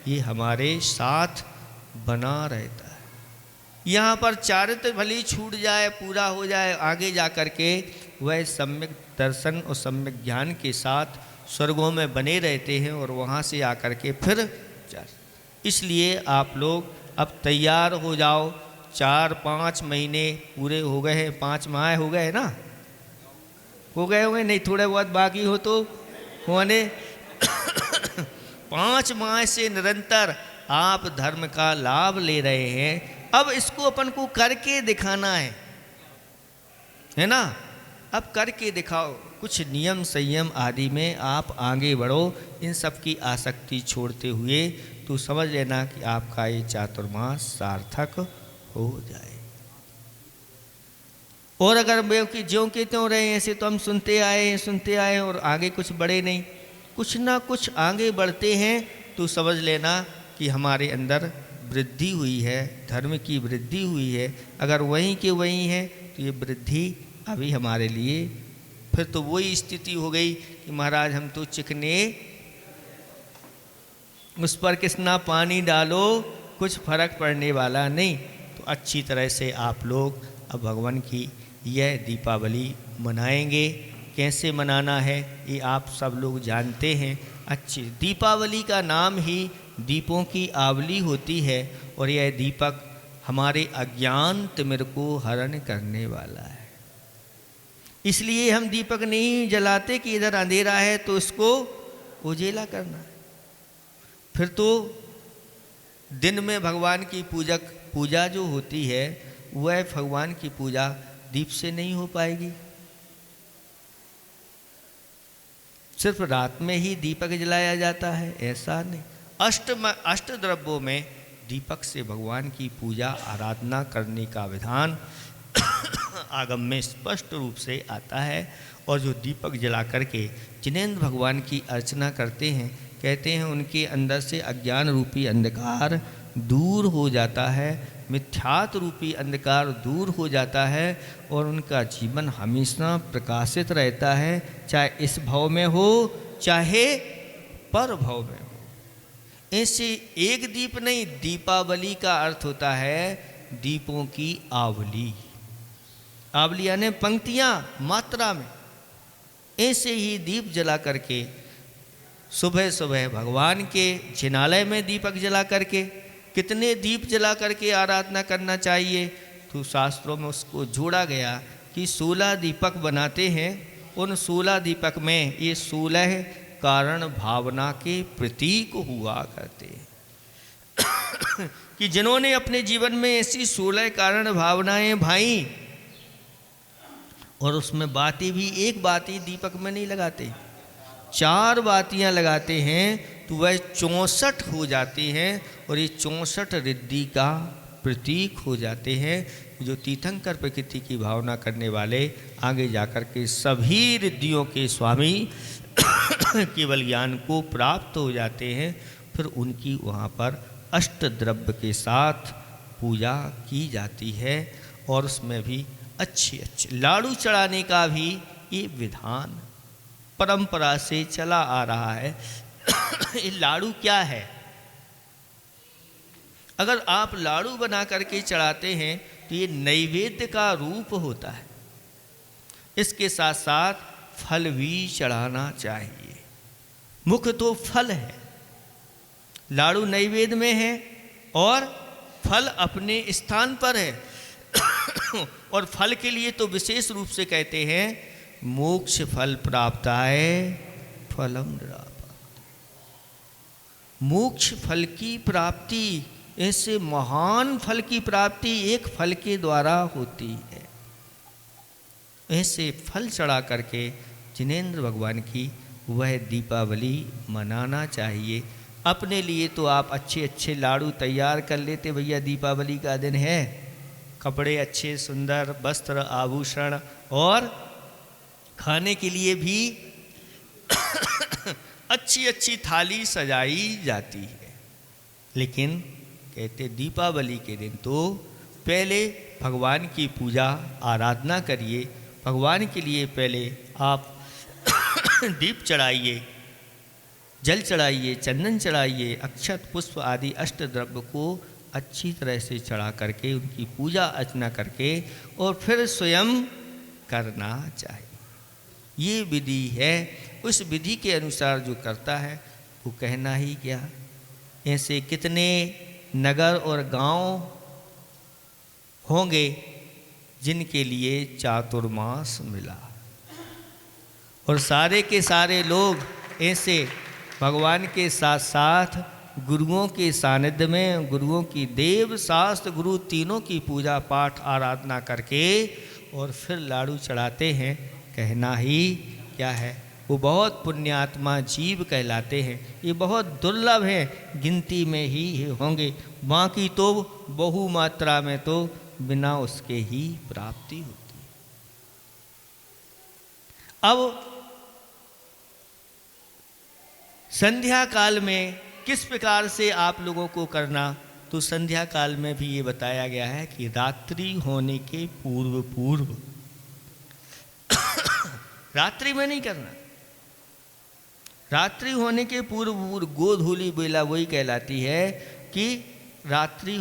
Speaker 1: ये हमारे साथ बना रहता है। यहाँ पर चारित्र भले ही छूट जाए, पूरा हो जाए, आगे जा कर के वह सम्यक दर्शन और सम्यक ज्ञान के साथ स्वर्गों में बने रहते हैं और वहाँ से आकर के फिर इसलिए आप लोग अब तैयार हो जाओ। 4-5 महीने पूरे हो गए हैं, 5 माह हो गए ना, हो गए होंगे, नहीं थोड़े बहुत बाकी हो तो होने 5 माह से निरंतर आप धर्म का लाभ ले रहे हैं। अब इसको अपन को करके दिखाना है ना। अब करके दिखाओ, कुछ नियम संयम आदि में आप आगे बढ़ो। इन सब की आसक्ति छोड़ते हुए तो समझ लेना कि आपका ये चातुर्मास सार्थक हो जाए। और अगर वे कि ज्यों के त्यों रहे ऐसे तो हम सुनते आए और आगे कुछ बढ़े नहीं, कुछ ना कुछ आगे बढ़ते हैं तो समझ लेना कि हमारे अंदर वृद्धि हुई है, धर्म की वृद्धि हुई है। अगर वहीं के वहीं है तो ये वृद्धि अभी हमारे लिए फिर तो वही स्थिति हो गई कि महाराज हम तो चिकने, उस पर कितना पानी डालो कुछ फर्क पड़ने वाला नहीं। तो अच्छी तरह से आप लोग अब भगवान की यह दीपावली मनाएंगे। कैसे मनाना है ये आप सब लोग जानते हैं। अच्छी दीपावली का नाम ही दीपों की आवली होती है और यह दीपक हमारे अज्ञान तिमिर को हरण करने वाला है। इसलिए हम दीपक नहीं जलाते कि इधर अंधेरा है तो इसको उजेला करना है। फिर तो दिन में भगवान की पूजा जो होती है वह भगवान की पूजा दीप से नहीं हो पाएगी। सिर्फ रात में ही दीपक जलाया जाता है ऐसा नहीं। अष्ट द्रव्यों में दीपक से भगवान की पूजा आराधना करने का विधान आगम में स्पष्ट रूप से आता है। और जो दीपक जला करके जिनेंद्र भगवान की अर्चना करते हैं, कहते हैं उनके अंदर से अज्ञान रूपी अंधकार दूर हो जाता है, मिथ्यात्व रूपी अंधकार दूर हो जाता है और उनका जीवन हमेशा प्रकाशित रहता है, चाहे इस भाव में हो चाहे पर भाव में हो। ऐसे एक दीप नहीं, दीपावली का अर्थ होता है दीपों की आवली। आवली यानी पंक्तियाँ मात्रा में। ऐसे ही दीप जला करके सुबह सुबह भगवान के जिनालय में दीपक जला करके, कितने दीप जला करके आराधना करना चाहिए तो शास्त्रों में उसको जोड़ा गया कि 16 दीपक बनाते हैं। उन 16 दीपक में ये 16 कारण भावना के प्रतीक हुआ करते हैं कि जिन्होंने अपने जीवन में ऐसी 16 कारण भावनाएं भाई और उसमें बाती भी एक बाती दीपक में नहीं लगाते, 4 बातियां लगाते हैं तो वह 64 हो जाती हैं और ये 64 रिद्धि का प्रतीक हो जाते हैं। जो तीर्थंकर प्रकृति की भावना करने वाले आगे जाकर के सभी रिद्धियों के स्वामी केवल ज्ञान को प्राप्त हो जाते हैं। फिर उनकी वहाँ पर अष्ट द्रव्य के साथ पूजा की जाती है और उसमें भी अच्छे लाड़ू चढ़ाने का भी ये विधान परंपरा से चला आ रहा है। ये लाड़ू क्या है? अगर आप लाड़ू बना करके चढ़ाते हैं तो ये नैवेद्य का रूप होता है। इसके साथ साथ फल भी चढ़ाना चाहिए। मुख्य तो फल है, लाड़ू नैवेद्य में है और फल अपने स्थान पर है। और फल के लिए तो विशेष रूप से कहते हैं मोक्ष फल प्राप्ताय फलम नृणापात्। मोक्ष फल की प्राप्ति, ऐसे महान फल की प्राप्ति एक फल के द्वारा होती है। ऐसे फल चढ़ा करके जिनेंद्र भगवान की वह दीपावली मनाना चाहिए। अपने लिए तो आप अच्छे अच्छे लाड़ू तैयार कर लेते, भैया दीपावली का दिन है, कपड़े अच्छे सुंदर, वस्त्र आभूषण, और खाने के लिए भी अच्छी अच्छी थाली सजाई जाती है। लेकिन कहते दीपावली के दिन तो पहले भगवान की पूजा आराधना करिए, भगवान के लिए पहले आप दीप चढ़ाइए, जल चढ़ाइए, चंदन चढ़ाइए, अक्षत पुष्प आदि अष्ट द्रव्य को अच्छी तरह से चढ़ा करके उनकी पूजा अर्चना करके और फिर स्वयं करना चाहिए। ये विधि है। उस विधि के अनुसार जो करता है वो कहना ही क्या। ऐसे कितने नगर और गांव होंगे जिनके लिए चातुर्मास मिला, और सारे के सारे लोग ऐसे भगवान के साथ साथ गुरुओं के सानिध्य में, गुरुओं की देव शास्त्र गुरु तीनों की पूजा पाठ आराधना करके और फिर लाड़ू चढ़ाते हैं। कहना ही क्या है, वो बहुत पुण्यात्मा जीव कहलाते हैं। ये बहुत दुर्लभ है, गिनती में ही होंगे, बाकी तो बहु मात्रा में तो बिना उसके ही प्राप्ति होती है। अब संध्या काल में किस प्रकार से आप लोगों को करना, तो संध्या काल में भी ये बताया गया है कि रात्रि होने के पूर्व पूर्व रात्रि में नहीं करना, रात्रि होने के पूर्व पूर्व गोधूली बेला वही कहलाती है कि रात्रि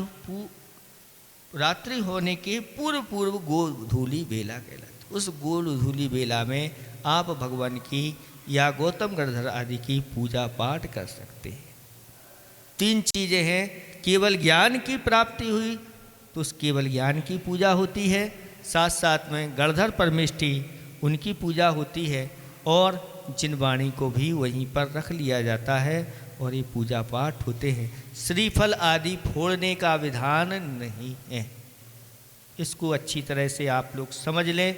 Speaker 1: होने के पूर्व पूर्व गोधूली बेला कहलाती। उस गोधूली बेला में आप भगवान की या गौतम गणधर आदि की पूजा पाठ कर सकते हैं। 3 चीज़ें हैं, केवल ज्ञान की प्राप्ति हुई तो उस केवल ज्ञान की पूजा होती है, साथ साथ में गणधर परमेष्ठी उनकी पूजा होती है, और जिनवाणी को भी वहीं पर रख लिया जाता है और ये पूजा पाठ होते हैं। श्रीफल आदि फोड़ने का विधान नहीं है, इसको अच्छी तरह से आप लोग समझ लें।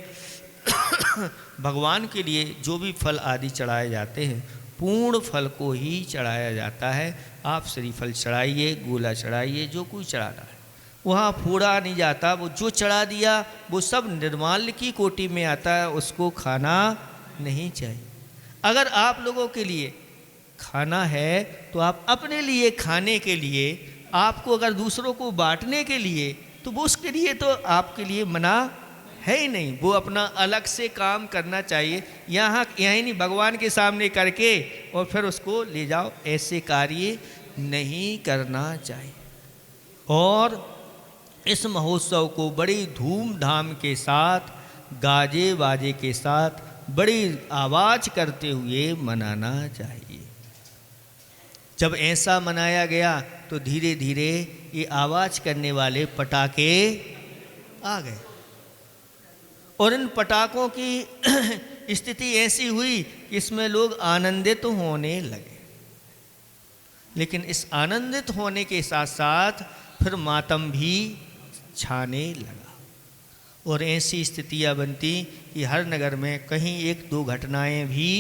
Speaker 1: भगवान के लिए जो भी फल आदि चढ़ाए जाते हैं पूर्ण फल को ही चढ़ाया जाता है। आप श्रीफल चढ़ाइए, गोला चढ़ाइए, जो कुछ चढ़ाना है वहाँ फोड़ा नहीं जाता। वो जो चढ़ा दिया वो सब निर्माल्य की कोटि में आता है, उसको खाना नहीं चाहिए। अगर आप लोगों के लिए खाना है तो आप अपने लिए खाने के लिए, आपको अगर दूसरों को बांटने के लिए, तो वो उसके लिए तो आपके लिए मना है ही नहीं। वो अपना अलग से काम करना चाहिए, यहाँ नहीं भगवान के सामने करके और फिर उसको ले जाओ, ऐसे कार्य नहीं करना चाहिए। और इस महोत्सव को बड़ी धूमधाम के साथ, गाजे बाजे के साथ, बड़ी आवाज़ करते हुए मनाना चाहिए। जब ऐसा मनाया गया तो धीरे धीरे ये आवाज़ करने वाले पटाखे आ गए, और इन पटाखों की स्थिति ऐसी हुई कि इसमें लोग आनंदित होने लगे। लेकिन इस आनंदित होने के साथ साथ फिर मातम भी छाने लगा, और ऐसी स्थितियां बनती कि हर नगर में कहीं 1-2 घटनाएं भी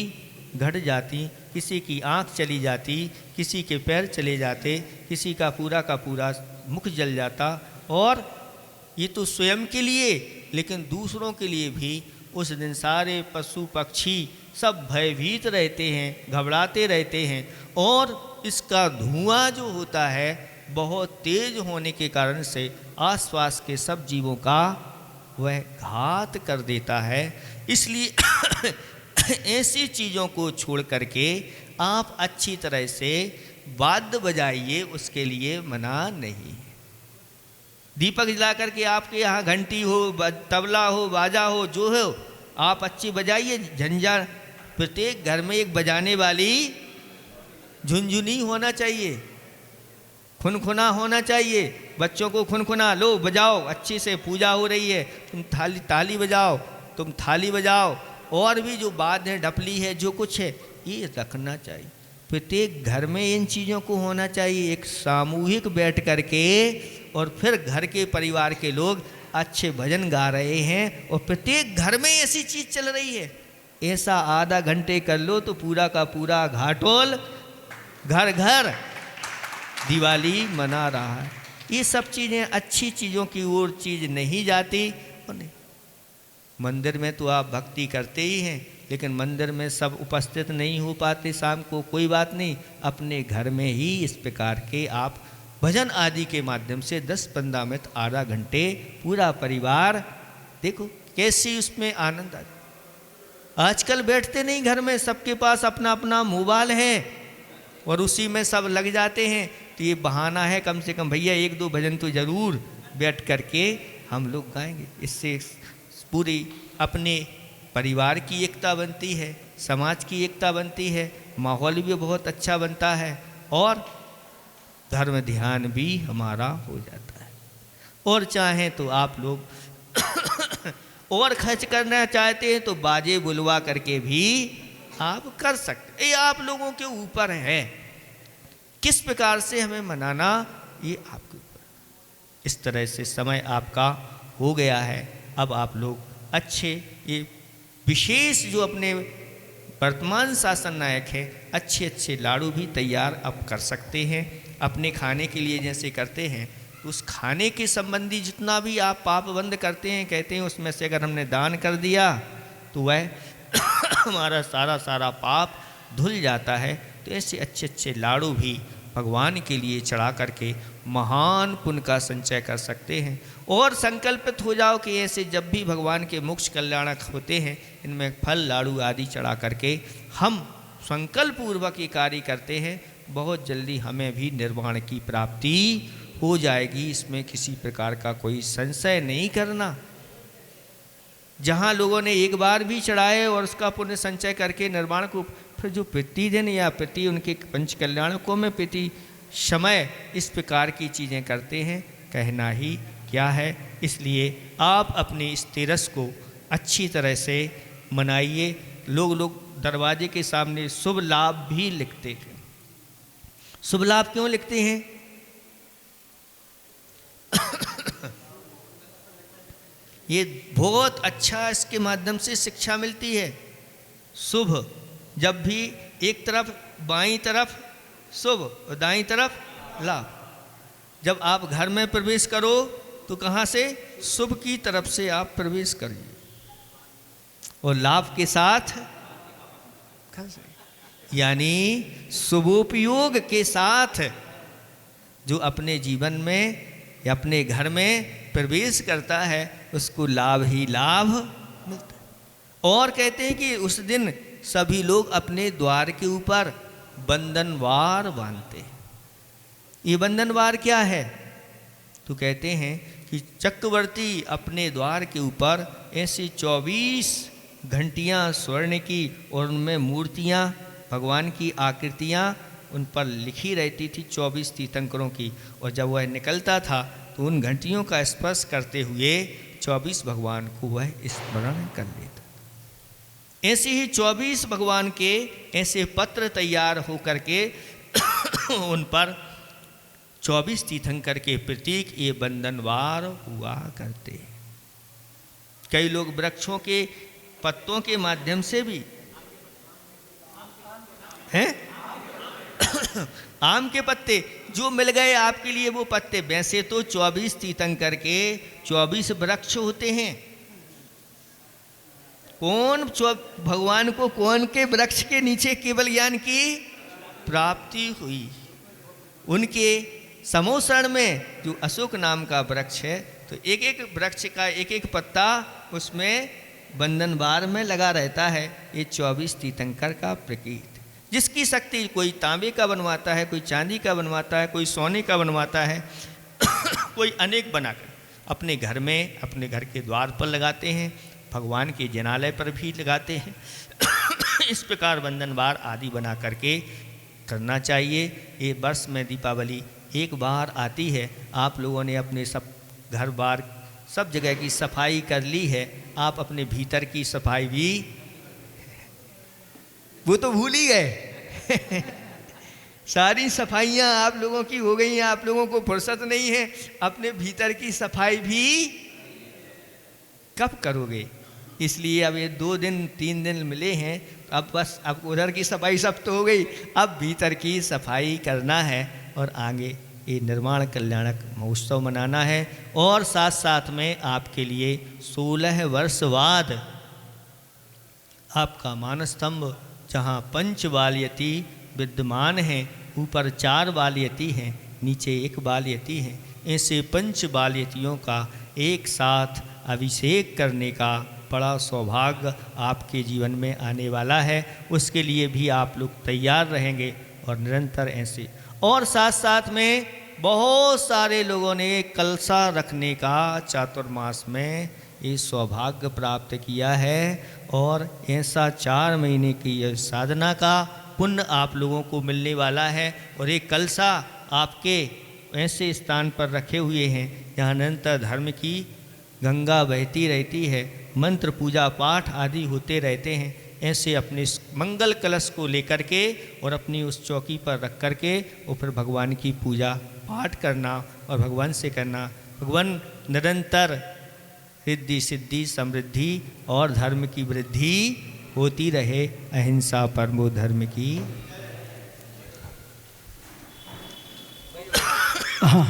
Speaker 1: घट जाती। किसी की आंख चली जाती, किसी के पैर चले जाते, किसी का पूरा मुख जल जाता। और ये तो स्वयं के लिए, लेकिन दूसरों के लिए भी उस दिन सारे पशु पक्षी सब भयभीत रहते हैं, घबराते रहते हैं। और इसका धुआं जो होता है बहुत तेज होने के कारण से आसपास के सब जीवों का वह घात कर देता है। इसलिए ऐसी चीज़ों को छोड़ करके आप अच्छी तरह से वाद्य बजाइए, उसके लिए मना नहीं। दीपक जला करके आपके यहाँ घंटी हो, तबला हो, बाजा हो, जो हो आप अच्छी बजाइए। झंझा प्रत्येक घर में एक बजाने वाली झुनझुनी होना चाहिए, खुनखुना होना चाहिए। बच्चों को खुनखुना लो, बजाओ, अच्छी से पूजा हो रही है, तुम ताली बजाओ, तुम थाली बजाओ, और भी जो बात है ढपली है जो कुछ है ये रखना चाहिए। प्रत्येक घर में इन चीज़ों को होना चाहिए, एक सामूहिक बैठ करके, और फिर घर के परिवार के लोग अच्छे भजन गा रहे हैं और प्रत्येक घर में ऐसी चीज़ चल रही है। ऐसा आधा घंटे कर लो तो पूरा का पूरा घाटोल घर घर दिवाली मना रहा है। ये सब चीज़ें अच्छी चीज़ों की ओर चीज़ नहीं जाती। और नहीं, मंदिर में तो आप भक्ति करते ही हैं, लेकिन मंदिर में सब उपस्थित नहीं हो पाते शाम को, कोई बात नहीं, अपने घर में ही इस प्रकार के आप भजन आदि के माध्यम से 10-15 मिनट आधा घंटे पूरा परिवार, देखो कैसी उसमें आनंद आ। आजकल बैठते नहीं घर में, सबके पास अपना अपना मोबाइल है और उसी में सब लग जाते हैं। तो ये बहाना है कम से कम भैया 1-2 भजन तो ज़रूर बैठ करके हम लोग गाएंगे। इससे पूरी अपने परिवार की एकता बनती है, समाज की एकता बनती है, माहौल भी बहुत अच्छा बनता है और धर्म ध्यान भी हमारा हो जाता है। और चाहें तो आप लोग और खर्च करना चाहते हैं तो बाजे बुलवा करके भी आप कर सकते। ये आप लोगों के ऊपर है, किस प्रकार से हमें मनाना ये आपके ऊपर। इस तरह से समय आपका हो गया है। अब आप लोग अच्छे ये विशेष जो अपने वर्तमान शासन नायक है, अच्छे अच्छे लाड़ू भी तैयार अब कर सकते हैं अपने खाने के लिए। जैसे करते हैं उस खाने के संबंधी जितना भी आप पाप बंद करते हैं, कहते हैं उसमें से अगर हमने दान कर दिया तो वह हमारा सारा पाप धुल जाता है। तो ऐसे अच्छे अच्छे लाड़ू भी भगवान के लिए चढ़ा करके महान पुण्य का संचय कर सकते हैं। और संकल्पित हो जाओ कि ऐसे जब भी भगवान के मोक्ष कल्याणक होते हैं, इनमें फल लाड़ू आदि चढ़ा करके हम संकल्प पूर्वक ये कार्य करते हैं, बहुत जल्दी हमें भी निर्वाण की प्राप्ति हो जाएगी। इसमें किसी प्रकार का कोई संशय नहीं करना। जहाँ लोगों ने एक बार भी चढ़ाए और उसका पुण्य संचय करके निर्वाण को, फिर जो प्रतिदिन या प्रति उनके पंच कल्याणकों में प्रति समय इस प्रकार की चीज़ें करते हैं, कहना ही क्या है। इसलिए आप अपने इस तेरस को अच्छी तरह से मनाइए। लोग दरवाजे के सामने शुभ लाभ भी लिखते हैं। शुभ लाभ क्यों लिखते हैं? ये बहुत अच्छा, इसके माध्यम से शिक्षा मिलती है। शुभ, जब भी एक तरफ बाईं तरफ शुभ और दाईं तरफ लाभ। जब आप घर में प्रवेश करो तो कहाँ से? शुभ की तरफ से आप प्रवेश करिए और लाभ के साथ कहाँ से? यानी शुभोपयोग के साथ जो अपने जीवन में या अपने घर में प्रवेश करता है उसको लाभ ही लाभ मिलता है। और कहते हैं कि उस दिन सभी लोग अपने द्वार के ऊपर बंधनवार बांधते हैं। ये बंधनवार क्या है? तो कहते हैं कि चक्रवर्ती अपने द्वार के ऊपर ऐसी 24 घंटियाँ स्वर्ण की और उनमें मूर्तियाँ, भगवान की आकृतियाँ उन पर लिखी रहती थी 24 तीर्थंकरों की। और जब वह निकलता था तो उन घंटियों का स्पर्श करते हुए 24 भगवान को वह स्मरण कर लेता। ऐसे ही 24 भगवान के ऐसे पत्र तैयार हो करके उन पर 24 तीर्थंकर के प्रतीक ये बंधनवार हुआ करते। कई लोग वृक्षों के पत्तों के माध्यम से भी हैं आम के पत्ते जो मिल गए आपके लिए वो पत्ते। वैसे तो 24 तीर्थंकर के 24 वृक्ष होते हैं। कौन भगवान को कौन के वृक्ष के नीचे केवल ज्ञान की प्राप्ति हुई? उनके समोसरण में जो अशोक नाम का वृक्ष है, तो एक एक वृक्ष का एक एक पत्ता उसमें बंधनवार में लगा रहता है। ये 24 तीर्थंकर का प्रतीक। जिसकी शक्ति, कोई तांबे का बनवाता है, कोई चांदी का बनवाता है, कोई सोने का बनवाता है कोई अनेक बनाकर अपने घर में, अपने घर के द्वार पर लगाते हैं, भगवान के जनालय पर भी लगाते हैं। इस प्रकार बंधनवार आदि बना करके करना चाहिए। ये वर्ष में दीपावली एक बार आती है। आप लोगों ने अपने सब घर बार सब जगह की सफाई कर ली है। आप अपने भीतर की सफाई भी वो तो भूल ही गए सारी सफाइयाँ आप लोगों की हो गई हैं, आप लोगों को फुर्सत नहीं है, अपने भीतर की सफाई भी कब करोगे? इसलिए अब ये 2 दिन 3 दिन मिले हैं, अब बस अब उधर की सफाई सब तो हो गई, अब भीतर की सफाई करना है और आगे ये निर्माण कल्याणक महोत्सव मनाना है। और साथ साथ में आपके लिए 16 वर्ष बाद आपका मानस्तंभ जहाँ 5 बालयती विद्यमान हैं, ऊपर 4 बालयती हैं, नीचे 1 बालयती हैं, ऐसे 5 बालयतियों का एक साथ अभिषेक करने का बड़ा सौभाग्य आपके जीवन में आने वाला है। उसके लिए भी आप लोग तैयार रहेंगे और निरंतर ऐसे। और साथ साथ में बहुत सारे लोगों ने कलशा रखने का चातुर्मास में ये सौभाग्य प्राप्त किया है और ऐसा 4 महीने की यह साधना का पुण्य आप लोगों को मिलने वाला है। और एक कलशा आपके ऐसे स्थान पर रखे हुए हैं जहाँ निरंतर धर्म की गंगा बहती रहती है, मंत्र पूजा पाठ आदि होते रहते हैं। ऐसे अपने मंगल कलश को लेकर के और अपनी उस चौकी पर रख कर के और फिर भगवान की पूजा पाठ करना और भगवान से करना, भगवान निरंतर रिद्धि सिद्धि समृद्धि और धर्म की वृद्धि होती रहे। अहिंसा परमो धर्म की।
Speaker 2: हाँ